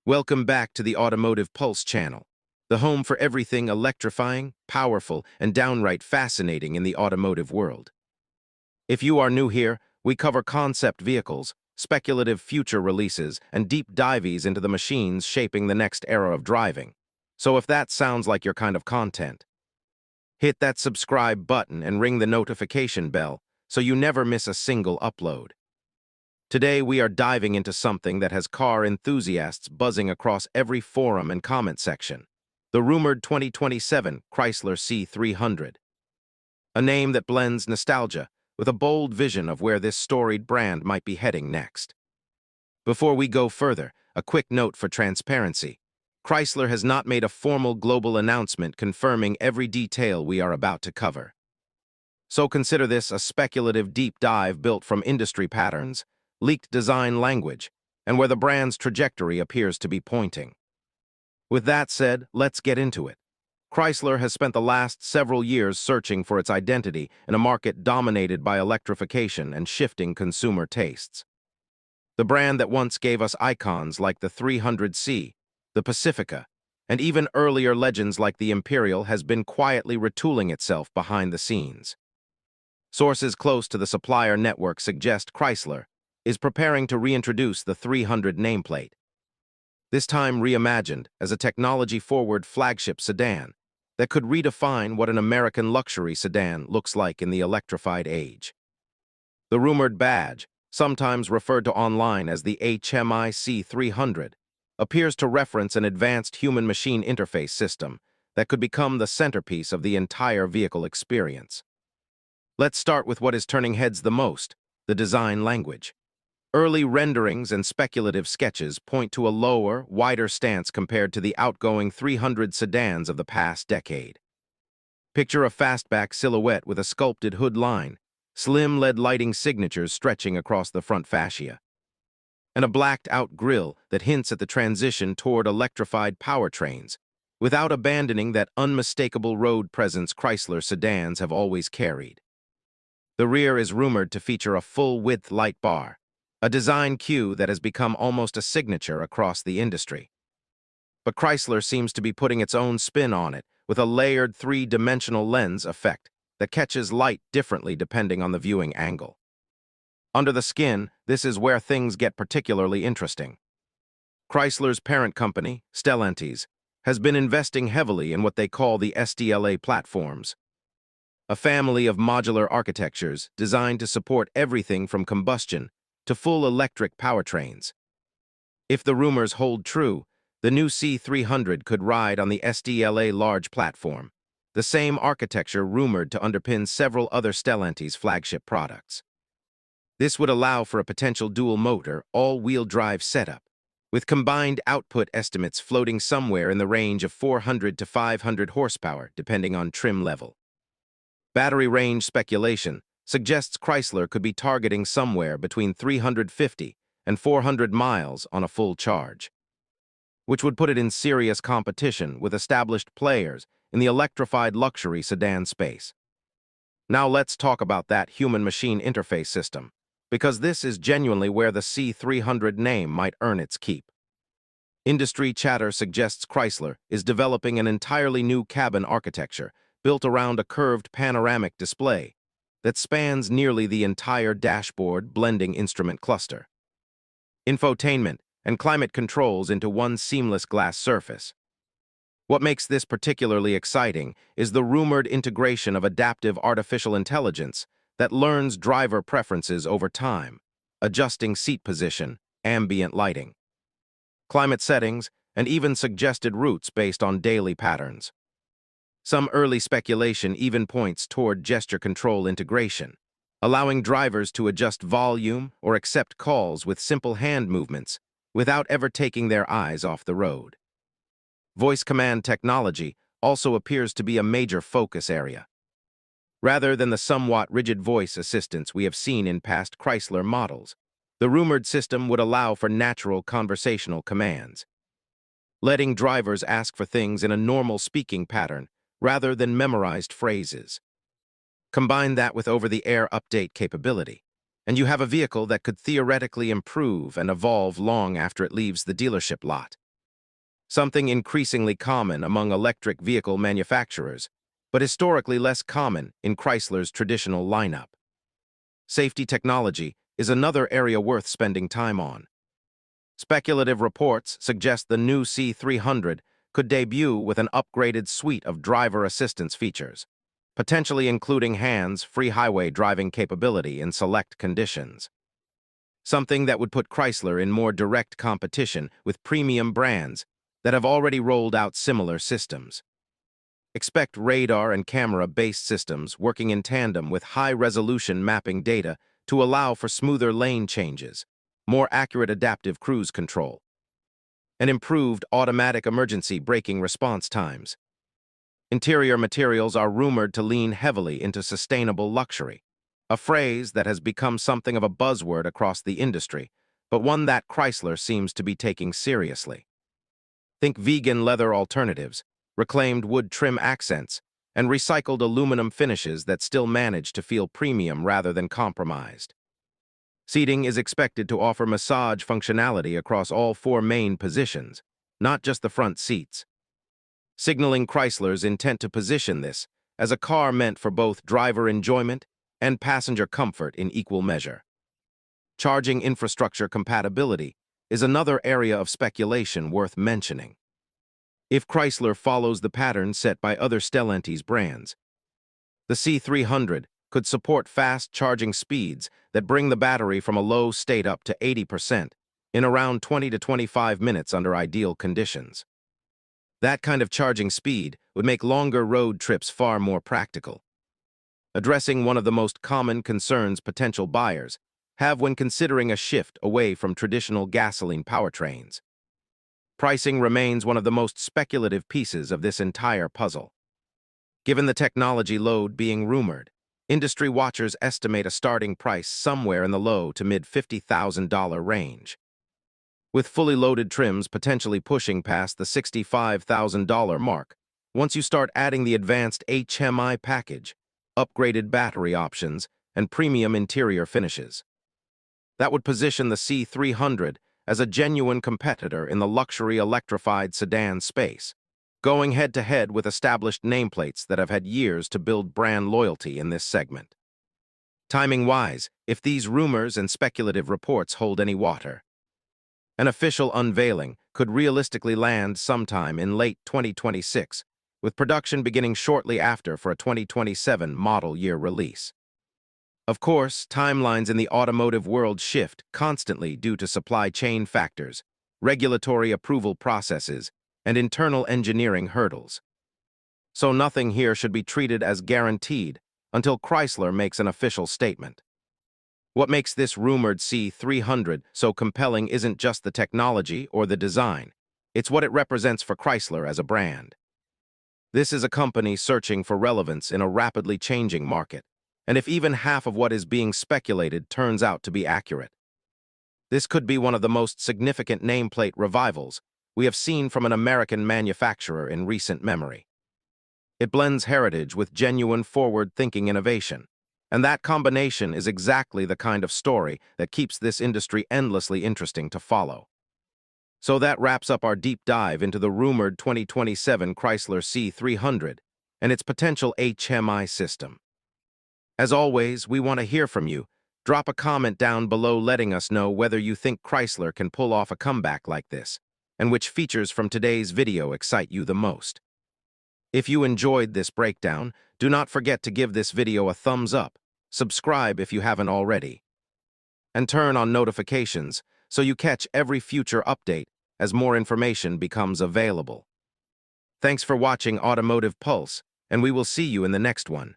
Welcome back to the Automotive Pulse channel, the home for everything electrifying, powerful, and downright fascinating in the automotive world. If you are new here, we cover concept vehicles, speculative future releases, and deep dives into the machines shaping the next era of driving. So if that sounds like your kind of content, hit that subscribe button and ring the notification bell so you never miss a single upload. Today, we are diving into something that has car enthusiasts buzzing across every forum and comment section: the rumored 2027 Chrysler C300. A name that blends nostalgia with a bold vision of where this storied brand might be heading next. Before we go further, a quick note for transparency. Chrysler has not made a formal global announcement confirming every detail we are about to cover. So consider this a speculative deep dive built from industry patterns, leaked design language, and where the brand's trajectory appears to be pointing. With that said, let's get into it. Chrysler has spent the last several years searching for its identity in a market dominated by electrification and shifting consumer tastes. The brand that once gave us icons like the 300C, the Pacifica, and even earlier legends like the Imperial has been quietly retooling itself behind the scenes. Sources close to the supplier network suggest Chrysler is preparing to reintroduce the 300 nameplate, this time reimagined as a technology-forward flagship sedan that could redefine what an American luxury sedan looks like in the electrified age. The rumored badge, sometimes referred to online as the HMI C300, appears to reference an advanced human-machine interface system that could become the centerpiece of the entire vehicle experience. Let's start with what is turning heads the most: the design language. Early renderings and speculative sketches point to a lower, wider stance compared to the outgoing 300 sedans of the past decade. Picture a fastback silhouette with a sculpted hood line, slim LED lighting signatures stretching across the front fascia, and a blacked-out grille that hints at the transition toward electrified powertrains, without abandoning that unmistakable road presence Chrysler sedans have always carried. The rear is rumored to feature a full-width light bar, a design cue that has become almost a signature across the industry. But Chrysler seems to be putting its own spin on it with a layered three-dimensional lens effect that catches light differently depending on the viewing angle. Under the skin, this is where things get particularly interesting. Chrysler's parent company, Stellantis, has been investing heavily in what they call the STLA platforms, a family of modular architectures designed to support everything from combustion to full electric powertrains. If the rumors hold true, the new C300 could ride on the STLA Large platform, the same architecture rumored to underpin several other Stellantis flagship products. This would allow for a potential dual-motor, all-wheel drive setup, with combined output estimates floating somewhere in the range of 400 to 500 horsepower, depending on trim level. Battery range speculation suggests Chrysler could be targeting somewhere between 350 and 400 miles on a full charge, which would put it in serious competition with established players in the electrified luxury sedan space. Now let's talk about that human-machine interface system, because this is genuinely where the C300 name might earn its keep. Industry chatter suggests Chrysler is developing an entirely new cabin architecture built around a curved panoramic display that spans nearly the entire dashboard, blending instrument cluster, infotainment, and climate controls into one seamless glass surface. What makes this particularly exciting is the rumored integration of adaptive artificial intelligence that learns driver preferences over time, adjusting seat position, ambient lighting, climate settings, and even suggested routes based on daily patterns. Some early speculation even points toward gesture control integration, allowing drivers to adjust volume or accept calls with simple hand movements without ever taking their eyes off the road. Voice command technology also appears to be a major focus area. Rather than the somewhat rigid voice assistants we have seen in past Chrysler models, the rumored system would allow for natural conversational commands, letting drivers ask for things in a normal speaking pattern rather than memorized phrases. Combine that with over-the-air update capability, and you have a vehicle that could theoretically improve and evolve long after it leaves the dealership lot. something increasingly common among electric vehicle manufacturers, but historically less common in Chrysler's traditional lineup. Safety technology is another area worth spending time on. Speculative reports suggest the new C300 could debut with an upgraded suite of driver assistance features, potentially including hands-free highway driving capability in select conditions. Something that would put Chrysler in more direct competition with premium brands that have already rolled out similar systems. Expect radar and camera-based systems working in tandem with high-resolution mapping data to allow for smoother lane changes, more accurate adaptive cruise control, and improved automatic emergency braking response times. Interior materials are rumored to lean heavily into sustainable luxury, a phrase that has become something of a buzzword across the industry, but one that Chrysler seems to be taking seriously. Think vegan leather alternatives, reclaimed wood trim accents, and recycled aluminum finishes that still manage to feel premium rather than compromised. Seating is expected to offer massage functionality across all four main positions, not just the front seats, signaling Chrysler's intent to position this as a car meant for both driver enjoyment and passenger comfort in equal measure. Charging infrastructure compatibility is another area of speculation worth mentioning. If Chrysler follows the pattern set by other Stellantis brands, the C300 could support fast charging speeds that bring the battery from a low state up to 80% in around 20 to 25 minutes under ideal conditions. That kind of charging speed would make longer road trips far more practical, addressing one of the most common concerns potential buyers have when considering a shift away from traditional gasoline powertrains. Pricing remains one of the most speculative pieces of this entire puzzle. Given the technology load being rumored, industry watchers estimate a starting price somewhere in the low to mid-$50,000 range, with fully loaded trims potentially pushing past the $65,000 mark once you start adding the advanced HMI package, upgraded battery options, and premium interior finishes. That would position the C300 as a genuine competitor in the luxury electrified sedan space, going head-to-head with established nameplates that have had years to build brand loyalty in this segment. Timing-wise, if these rumors and speculative reports hold any water, an official unveiling could realistically land sometime in late 2026, with production beginning shortly after for a 2027 model year release. Of course, timelines in the automotive world shift constantly due to supply chain factors, regulatory approval processes, and internal engineering hurdles. So nothing here should be treated as guaranteed until Chrysler makes an official statement. What makes this rumored C300 so compelling isn't just the technology or the design, it's what it represents for Chrysler as a brand. This is a company searching for relevance in a rapidly changing market, and if even half of what is being speculated turns out to be accurate, this could be one of the most significant nameplate revivals we have seen from an American manufacturer in recent memory. It blends heritage with genuine forward-thinking innovation, and that combination is exactly the kind of story that keeps this industry endlessly interesting to follow. So that wraps up our deep dive into the rumored 2027 Chrysler C300 and its potential HMI system. As always, we want to hear from you. Drop a comment down below letting us know whether you think Chrysler can pull off a comeback like this, and which features from today's video excite you the most. If you enjoyed this breakdown, do not forget to give this video a thumbs up, subscribe if you haven't already, and turn on notifications so you catch every future update as more information becomes available. Thanks for watching Automotive Pulse, and we will see you in the next one.